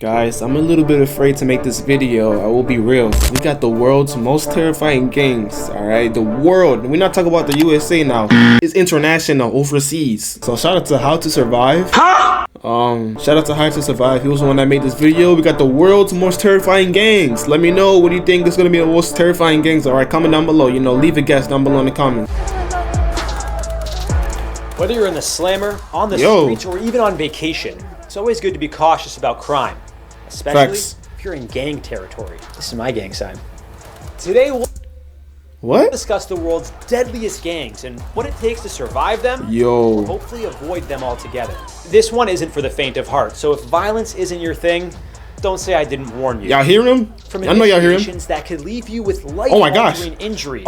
Guys, I'm a little bit afraid to make this video. I will be real. We got the world's most terrifying gangs, alright? The world. We're not talking about the USA now. It's international, overseas. So shout out to How to Survive. Shout out to How to Survive. He was the one that made this video. We got the world's most terrifying gangs. Let me know, what do you think is gonna be the most terrifying gangs? Alright, comment down below. You know, leave a guess down below in the comments. Whether you're in the slammer, on the streets, or even on vacation, it's always good to be cautious about crime. Especially if you're in gang territory. This is my gang sign. Today we'll discuss the world's deadliest gangs and what it takes to survive them, or hopefully avoid them altogether. This one isn't for the faint of heart, so if violence isn't your thing, don't say I didn't warn you. Y'all hear him? I know y'all hear him. That could leave you with life-altering injuries.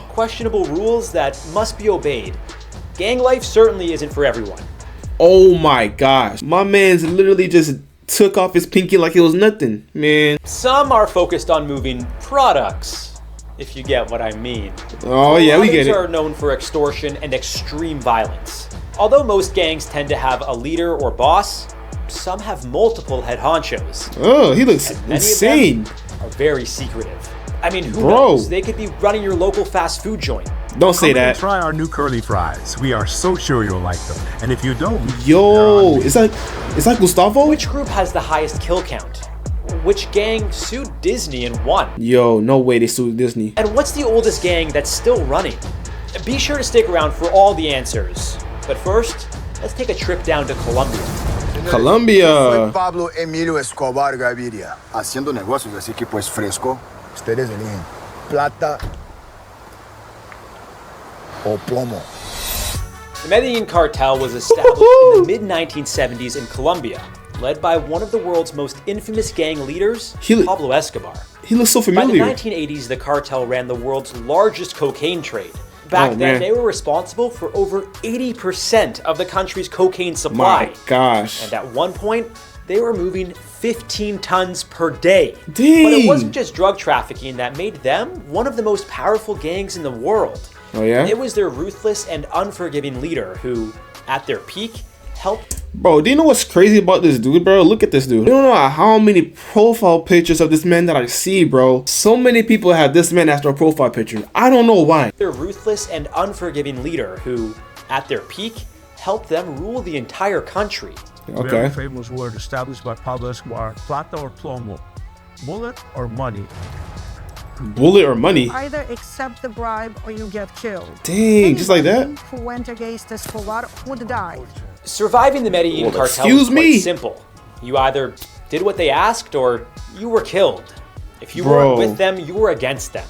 Questionable rules that must be obeyed. Gang life certainly isn't for everyone. Oh my gosh. My man's literally just took off his pinky like it was nothing, man. Some are focused on moving products, if you get what I mean. Oh yeah, we get it. Others are known for extortion and extreme violence. Although most gangs tend to have a leader or boss, some have multiple head honchos. Oh, he looks insane. Many of them are very secretive. I mean, who knows? They could be running your local fast food joint. Don't say that. Try our new curly fries. We are so sure you'll like them. And if you don't, it's like Gustavo. Which group has the highest kill count? Which gang sued Disney and won? Yo, no way they sued Disney. And what's the oldest gang that's still running? Be sure to stick around for all the answers. But first, let's take a trip down to Colombia. Colombia. Pablo Emilio Escobar Gaviria, haciendo negocios, así que pues fresco. Ustedes eligen plata o plomo. The Medellin cartel was established in the mid-1970s in Colombia, led by one of the world's most infamous gang leaders, Pablo Escobar. He looks so familiar. By the 1980s, the cartel ran the world's largest cocaine trade. Back then, they were responsible for over 80% of the country's cocaine supply. My gosh. And at one point, they were moving 15 tons per day. Dang. But it wasn't just drug trafficking that made them one of the most powerful gangs in the world. Oh yeah? It was their ruthless and unforgiving leader who, at their peak, helped. Bro, do you know what's crazy about this dude, bro? Look at this dude. You don't know how many profile pictures of this man that I see, bro. So many people have this man as their profile picture. I don't know why. Their ruthless and unforgiving leader who, at their peak, helped them rule the entire country. Okay. Very famous word established by Pablo Escobar: plata or plomo, bullet or money. Bullet or money? Either accept the bribe or you get killed. Dang, just like that? Who went against Escobar would die. Surviving the Medellin cartel was quite simple. You either did what they asked or you were killed. If you weren't with them, you were against them.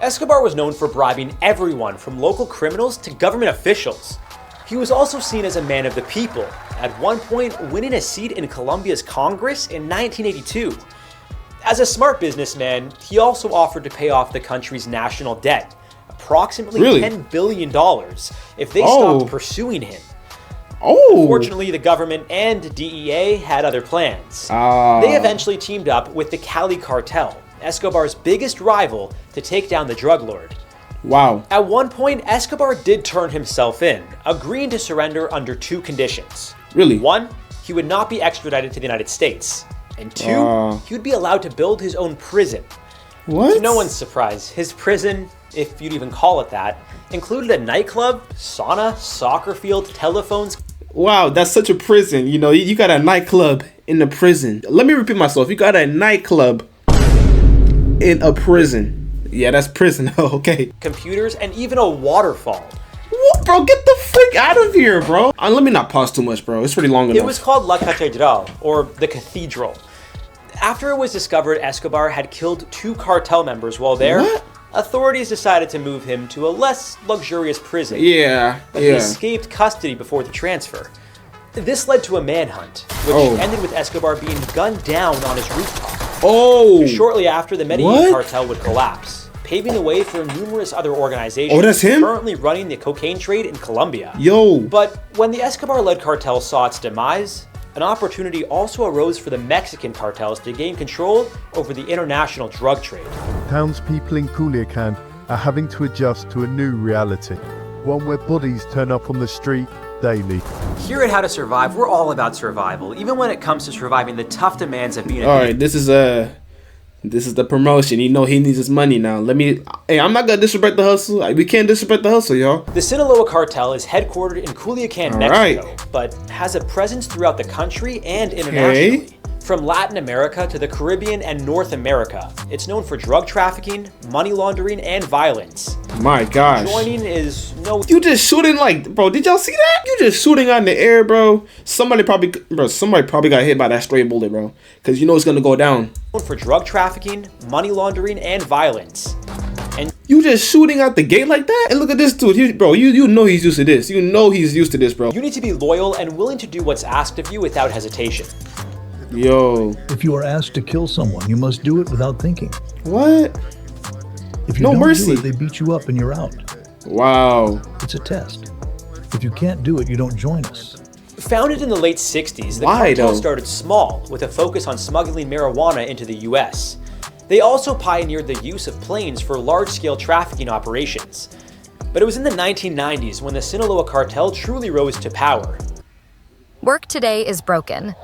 Escobar was known for bribing everyone from local criminals to government officials. He was also seen as a man of the people, at one point winning a seat in Colombia's Congress in 1982. As a smart businessman, he also offered to pay off the country's national debt, approximately $10 billion, if they stopped pursuing him. Unfortunately, the government and DEA had other plans. They eventually teamed up with the Cali cartel, Escobar's biggest rival, to take down the drug lord. Wow. At one point, Escobar did turn himself in, agreeing to surrender under two conditions. Really? One, he would not be extradited to the United States. And two, he would be allowed to build his own prison. What? To no one's surprise, his prison, if you'd even call it that, included a nightclub, sauna, soccer field, telephones. Wow, that's such a prison. You know, you got a nightclub in the prison. Let me repeat myself. You got a nightclub in a prison. Yeah, that's prison. Okay. Computers and even a waterfall. What, bro? Get the freak out of here, bro. Let me not pause too much, bro. It's pretty long enough. It was called La Catedral, or the Cathedral. After it was discovered Escobar had killed two cartel members while there, authorities decided to move him to a less luxurious prison. But he escaped custody before the transfer. This led to a manhunt, which ended with Escobar being gunned down on his rooftop. Shortly after, the Medellin cartel would collapse, paving the way for numerous other organizations currently running the cocaine trade in Colombia. But when the Escobar-led cartel saw its demise, an opportunity also arose for the Mexican cartels to gain control over the international drug trade. Townspeople in Culiacan are having to adjust to a new reality, one where bodies turn up on the street daily. Here at How to Survive, we're all about survival, even when it comes to surviving the tough demands of being a Alright, this is the promotion. You know he needs his money now. Hey, I'm not gonna disrespect the hustle. We can't disrespect the hustle, y'all. The Sinaloa cartel is headquartered in Culiacan, Mexico, but has a presence throughout the country and internationally. From Latin America to the Caribbean and North America, it's known for drug trafficking, money laundering, and violence. My gosh. Joining is no... You just shooting like... Bro, did y'all see that? You just shooting out in the air, bro. Somebody probably got hit by that stray bullet, bro. Because you know it's going to go down. Known for drug trafficking, money laundering, and violence. And you just shooting out the gate like that? And look at this dude. Bro, you know he's used to this. You know he's used to this, bro. You need to be loyal and willing to do what's asked of you without hesitation. Yo. If you are asked to kill someone, you must do it without thinking. What? If you no don't mercy. do it, they beat you up and you're out. Wow. It's a test. If you can't do it, you don't join us. Founded in the late 60s, the cartel started small, with a focus on smuggling marijuana into the US. They also pioneered the use of planes for large-scale trafficking operations. But it was in the 1990s when the Sinaloa cartel truly rose to power. Work today is broken.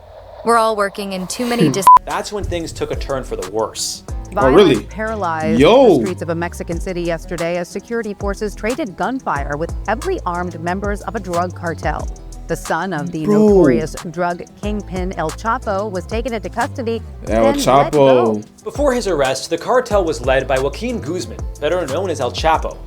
We're all working in too many That's when things took a turn for the worse. Violence paralyzed the streets of a Mexican city yesterday as security forces traded gunfire with heavily armed members of a drug cartel. The son of the notorious drug kingpin El Chapo was taken into custody. El Chapo. Before his arrest, the cartel was led by Joaquin Guzman, better known as El Chapo.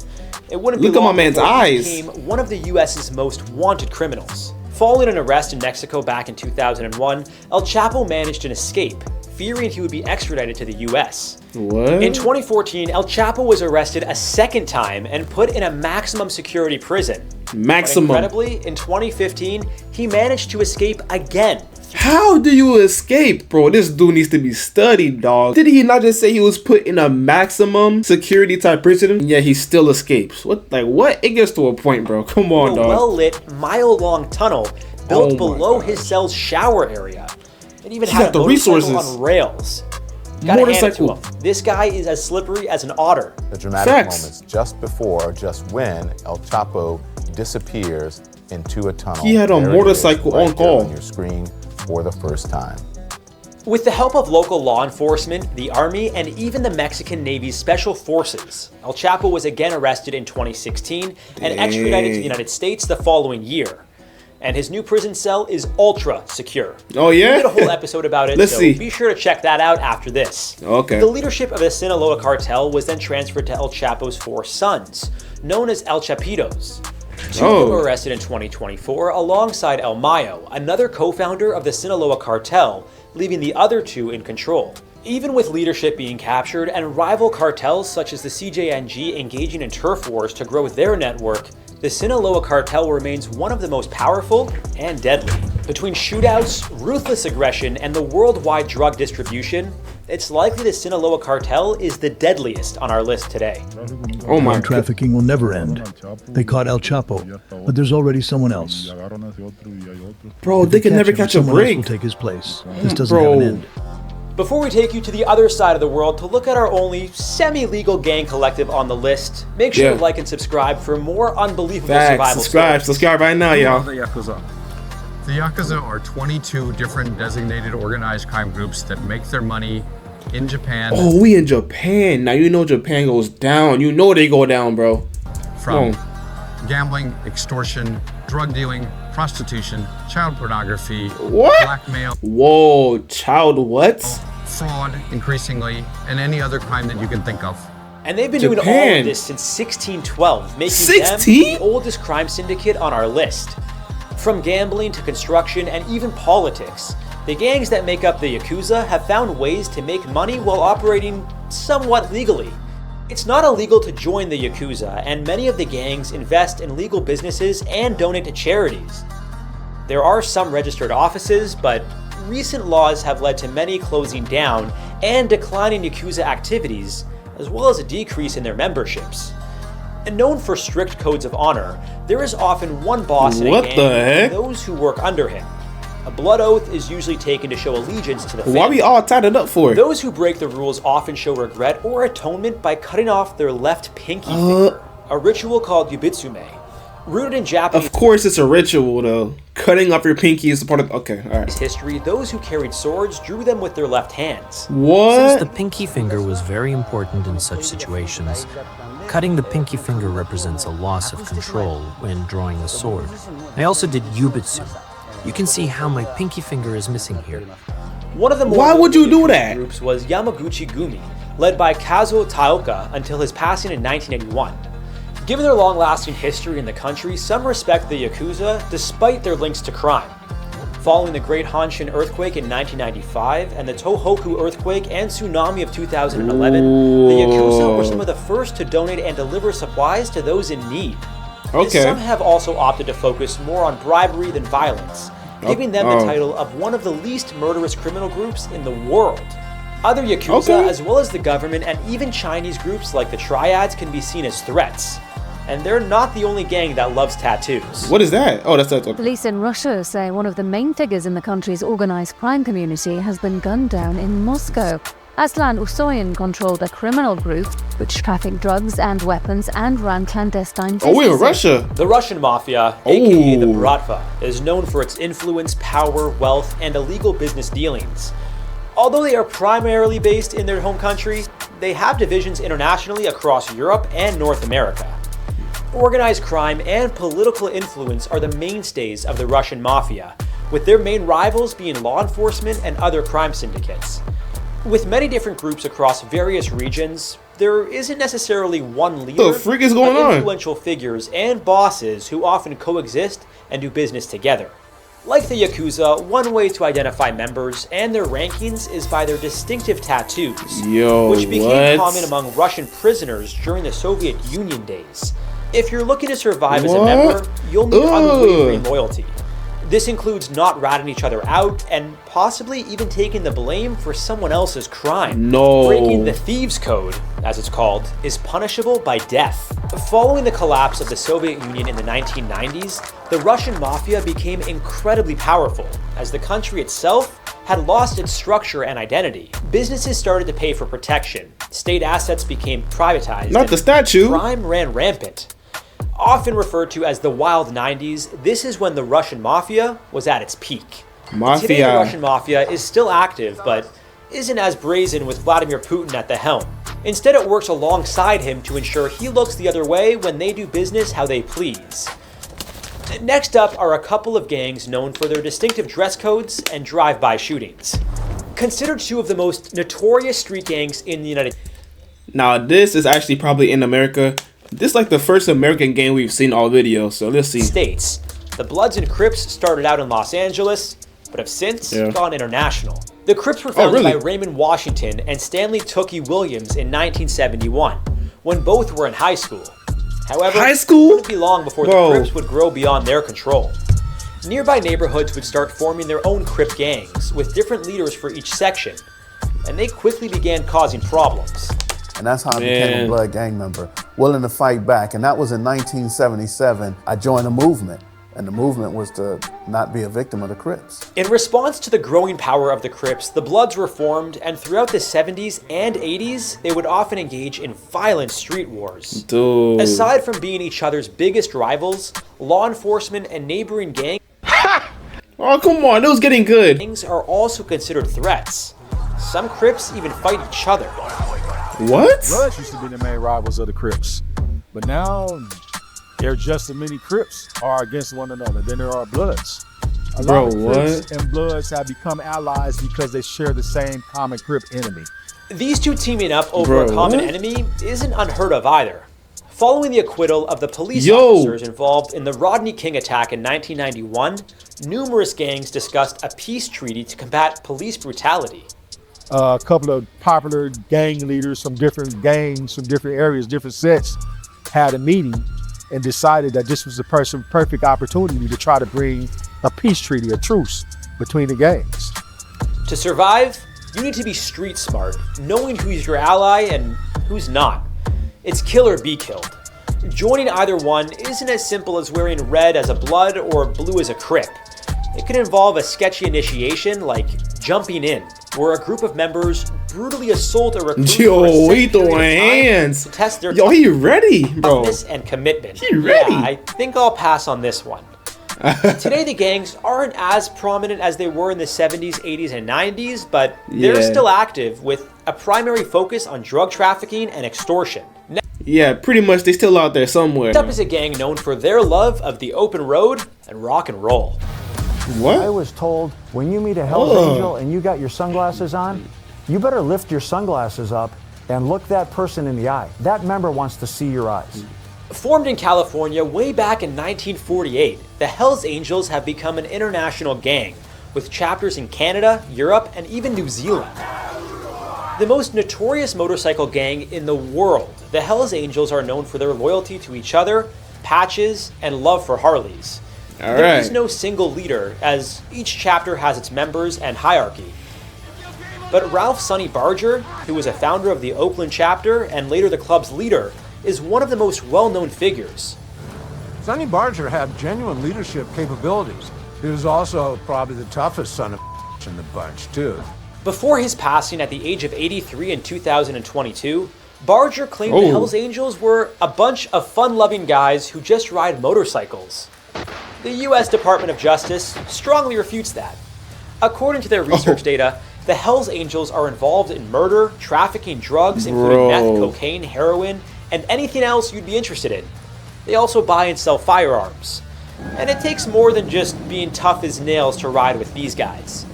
It wouldn't Look be at long my man's before he eyes. became one of the US's most wanted criminals. Following an arrest in Mexico back in 2001, El Chapo managed an escape, fearing he would be extradited to the US. What? In 2014, El Chapo was arrested a second time and put in a maximum security prison. Maximum. But incredibly, in 2015, he managed to escape again. How do you escape? Bro, this dude needs to be studied, dog. Did he not just say he was put in a maximum security type prison? Yeah, he still escapes. What? Like, what? It gets to a point, bro. Come on, dog. A well-lit, mile-long tunnel built below his cell's shower area. It even had a motorcycle on rails. Gotta hand it to him. This guy is as slippery as an otter. The dramatic moments just before, just when El Chapo disappears into a tunnel. He had a motorcycle on call. On your screen for the first time. With the help of local law enforcement, the Army, and even the Mexican Navy's Special Forces, El Chapo was again arrested in 2016 and extradited to the United States the following year. And his new prison cell is ultra secure. Oh yeah? We did a whole episode about it, Let's see. Be sure to check that out after this. Okay. The leadership of the Sinaloa cartel was then transferred to El Chapo's 4 sons, known as El Chapitos. 2 of them were arrested in 2024 alongside El Mayo, another co-founder of the Sinaloa cartel, leaving the other 2 in control. Even with leadership being captured and rival cartels such as the CJNG engaging in turf wars to grow their network, the Sinaloa cartel remains one of the most powerful and deadly. Between shootouts, ruthless aggression, and the worldwide drug distribution, it's likely the Sinaloa cartel is the deadliest on our list today. Oh my God. Trafficking will never end. They caught El Chapo, but there's already someone else. Bro, they can never catch a break. Will take his place. This doesn't have an end. Before we take you to the other side of the world to look at our only semi-legal gang collective on the list, make sure to like and subscribe for more unbelievable survival stories. Subscribe right now, y'all. The Yakuza are 22 different designated organized crime groups that make their money in Japan. Oh, we in Japan. Now you know Japan goes down. You know they go down, bro. From gambling, extortion, drug dealing, prostitution, child pornography, blackmail. Whoa, child what? Fraud, increasingly, and any other crime that you can think of. And they've been doing all of this since 1612, making them the oldest crime syndicate on our list. From gambling to construction and even politics, the gangs that make up the Yakuza have found ways to make money while operating somewhat legally. It's not illegal to join the Yakuza, and many of the gangs invest in legal businesses and donate to charities. There are some registered offices, but recent laws have led to many closing down and declining Yakuza activities, as well as a decrease in their memberships. And known for strict codes of honor, there is often one boss in a gang and those who work under him. A blood oath is usually taken to show allegiance to the family. Why we all tied it up for? Those who break the rules often show regret or atonement by cutting off their left pinky finger, a ritual called yubitsume. Rooted in Japanese... Of course it's a ritual, though. Cutting off your pinky is a part of... Okay, alright. history, those who carried swords drew them with their left hands. What? Since the pinky finger was very important in such situations, cutting the pinky finger represents a loss of control when drawing a sword. I also did yubitsu. You can see how my pinky finger is missing here. One of the more Why would you do that? groups was Yamaguchi Gumi, led by Kazuo Taoka until his passing in 1981. Given their long-lasting history in the country, some respect the Yakuza despite their links to crime. Following the Great Hanshin earthquake in 1995 and the Tohoku earthquake and tsunami of 2011, the Yakuza were some of the first to donate and deliver supplies to those in need. Okay. Some have also opted to focus more on bribery than violence, giving them the title of one of the least murderous criminal groups in the world. Other Yakuza, as well as the government and even Chinese groups like the Triads, can be seen as threats. And they're not the only gang that loves tattoos. What is that? Oh, that's that. Police in Russia say one of the main figures in the country's organized crime community has been gunned down in Moscow. Aslan Usoyan controlled a criminal group which trafficked drugs and weapons and ran clandestine businesses. Oh, we're in Russia. The Russian mafia, aka the Bratva, is known for its influence, power, wealth, and illegal business dealings. Although they are primarily based in their home country, they have divisions internationally across Europe and North America. Organized crime and political influence are the mainstays of the Russian mafia, with their main rivals being law enforcement and other crime syndicates. With many different groups across various regions, there isn't necessarily one leader, what the freak is going on? Influential figures and bosses who often coexist and do business together. Like the Yakuza, one way to identify members and their rankings is by their distinctive tattoos, which became common among Russian prisoners during the Soviet Union days. If you're looking to survive as a member, you'll need unwavering loyalty. This includes not ratting each other out and possibly even taking the blame for someone else's crime. Breaking the Thieves' Code, as it's called, is punishable by death. Following the collapse of the Soviet Union in the 1990s, the Russian mafia became incredibly powerful, as the country itself had lost its structure and identity. Businesses started to pay for protection, state assets became privatized, not the statue. Crime ran rampant. Often referred to as the Wild 90s, this is when the Russian mafia was at its peak. Today, the Russian mafia is still active, but isn't as brazen with Vladimir Putin at the helm. Instead, it works alongside him to ensure he looks the other way when they do business how they please. Next up are a couple of gangs known for their distinctive dress codes and drive-by shootings. Considered two of the most notorious street gangs in the United States. Now, this is actually probably in America. This is like the first American gang we've seen all video, so let's see. The Bloods and Crips started out in Los Angeles, but have since gone international. The Crips were founded by Raymond Washington and Stanley Tookie Williams in 1971, when both were in high school. However, it wouldn't be long before the Crips would grow beyond their control. Nearby neighborhoods would start forming their own Crip gangs, with different leaders for each section, and they quickly began causing problems. And that's how I became a Blood gang member, willing to fight back. And that was in 1977. I joined a movement, and the movement was to not be a victim of the Crips. In response to the growing power of the Crips, the Bloods were formed, and throughout the 70s and 80s, they would often engage in violent street wars. Aside from being each other's biggest rivals, law enforcement and neighboring gangs oh, come on, it was getting good. Gangs are also considered threats. Some Crips even fight each other. What? Bloods used to be the main rivals of the Crips, but now they're just as many Crips are against one another than there are Bloods. A lot of Crips and Bloods have become allies because they share the same common Crip enemy. These two teaming up over a common enemy isn't unheard of either. Following the acquittal of the police officers involved in the Rodney King attack in 1991, numerous gangs discussed a peace treaty to combat police brutality. A couple of popular gang leaders from different gangs, from different areas, different sets, had a meeting and decided that this was the perfect opportunity to try to bring a peace treaty, a truce between the gangs. To survive, you need to be street smart, knowing who's your ally and who's not. It's kill or be killed. Joining either one isn't as simple as wearing red as a Blood or blue as a Crip. It could involve a sketchy initiation like jumping in, where a group of members brutally assault a recruit. Yo, he throwing hands. To test their he ready, bro. toughness and commitment. He ready. Yeah, I think I'll pass on this one. Today, the gangs aren't as prominent as they were in the 70s, 80s, and 90s, but they're still active with a primary focus on drug trafficking and extortion. Yeah, pretty much they still out there somewhere. Next up is a gang known for their love of the open road and rock and roll. What? I was told when you meet a Hell's Angel and you got your sunglasses on, you better lift your sunglasses up and look that person in the eye. That member wants to see your eyes. Formed in California way back in 1948, the Hells Angels have become an international gang with chapters in Canada, Europe, and even New Zealand. The most notorious motorcycle gang in the world, the Hells Angels are known for their loyalty to each other, patches, and love for Harleys. There is no single leader, as each chapter has its members and hierarchy. But Ralph Sonny Barger, who was a founder of the Oakland chapter and later the club's leader, is one of the most well-known figures. Sonny Barger had genuine leadership capabilities. He was also probably the toughest son of in the bunch, too. Before his passing at the age of 83 in 2022, Barger claimed the Hells Angels were a bunch of fun-loving guys who just ride motorcycles. The U.S. Department of Justice strongly refutes that. According to their research data, the Hells Angels are involved in murder, trafficking drugs, including meth, cocaine, heroin, and anything else you'd be interested in. They also buy and sell firearms. And it takes more than just being tough as nails to ride with these guys.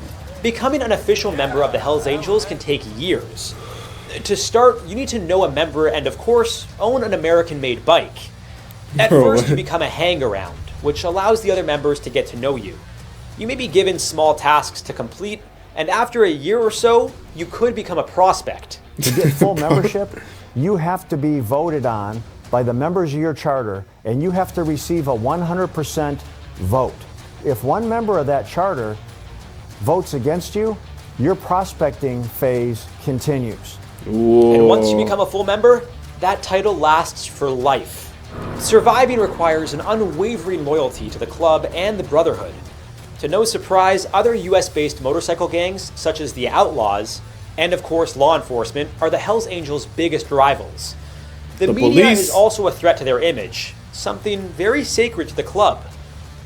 Becoming an official member of the Hells Angels can take years. To start, you need to know a member and, of course, own an American-made bike. At first, you become a hang-around, which allows the other members to get to know you. You may be given small tasks to complete, and after a year or so, you could become a prospect. To get full membership, you have to be voted on by the members of your charter, and you have to receive a 100% vote. If one member of that charter votes against you, your prospecting phase continues. And once you become a full member, that title lasts for life. Surviving requires an unwavering loyalty to the club and the Brotherhood. To no surprise, other US-based motorcycle gangs, such as the Outlaws, and of course law enforcement, are the Hells Angels' biggest rivals. The media is also a threat to their image, something very sacred to the club.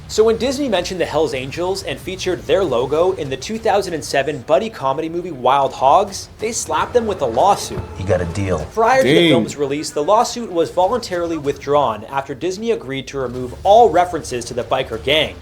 So when Disney mentioned the Hells Angels and featured their logo in the 2007 buddy comedy movie Wild Hogs, they slapped them with a lawsuit. You got a deal. Prior to the film's release, the lawsuit was voluntarily withdrawn after Disney agreed to remove all references to the biker gang.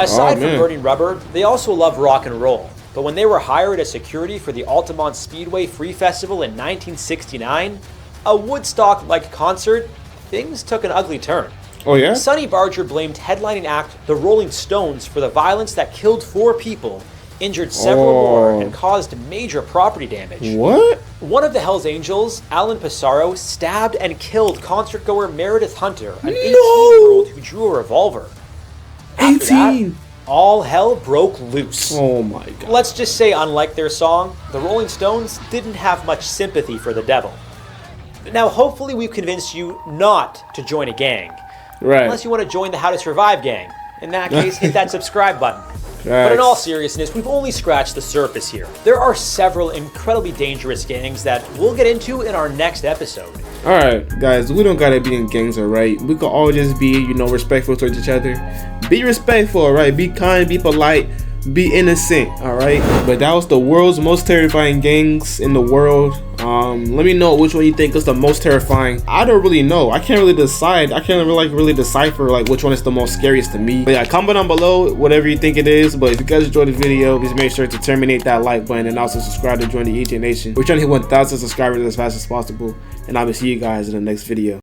Aside from burning rubber, they also love rock and roll. But when they were hired as security for the Altamont Speedway Free Festival in 1969, a Woodstock-like concert, things took an ugly turn. Oh yeah? Sonny Barger blamed headlining act The Rolling Stones for the violence that killed 4 people, injured several more, and caused major property damage. What? One of the Hells Angels, Alan Pissarro, stabbed and killed concertgoer Meredith Hunter, an 18-year-old who drew a revolver. After that, all hell broke loose. Oh my god. Let's just say, unlike their song, the Rolling Stones didn't have much sympathy for the devil. Now, hopefully we've convinced you not to join a gang. Right. Unless you want to join the How to Survive gang. In that case, hit that subscribe button. But in all seriousness, we've only scratched the surface here. There are several incredibly dangerous gangs that we'll get into in our next episode. Alright, guys, we don't gotta be in gangs, alright? We can all just be, respectful towards each other. Be respectful, alright? Be kind, be polite, be innocent, alright? But that was the world's most terrifying gangs in the world. Let me know which one you think is the most terrifying. I don't really know. I can't really decide. I can't really decipher which one is the most scariest to me. But yeah, comment down below whatever you think it is. But if you guys enjoyed the video, please make sure to terminate that like button and also subscribe to join the EJ Nation. We're trying to hit 1,000 subscribers as fast as possible. And I will see you guys in the next video.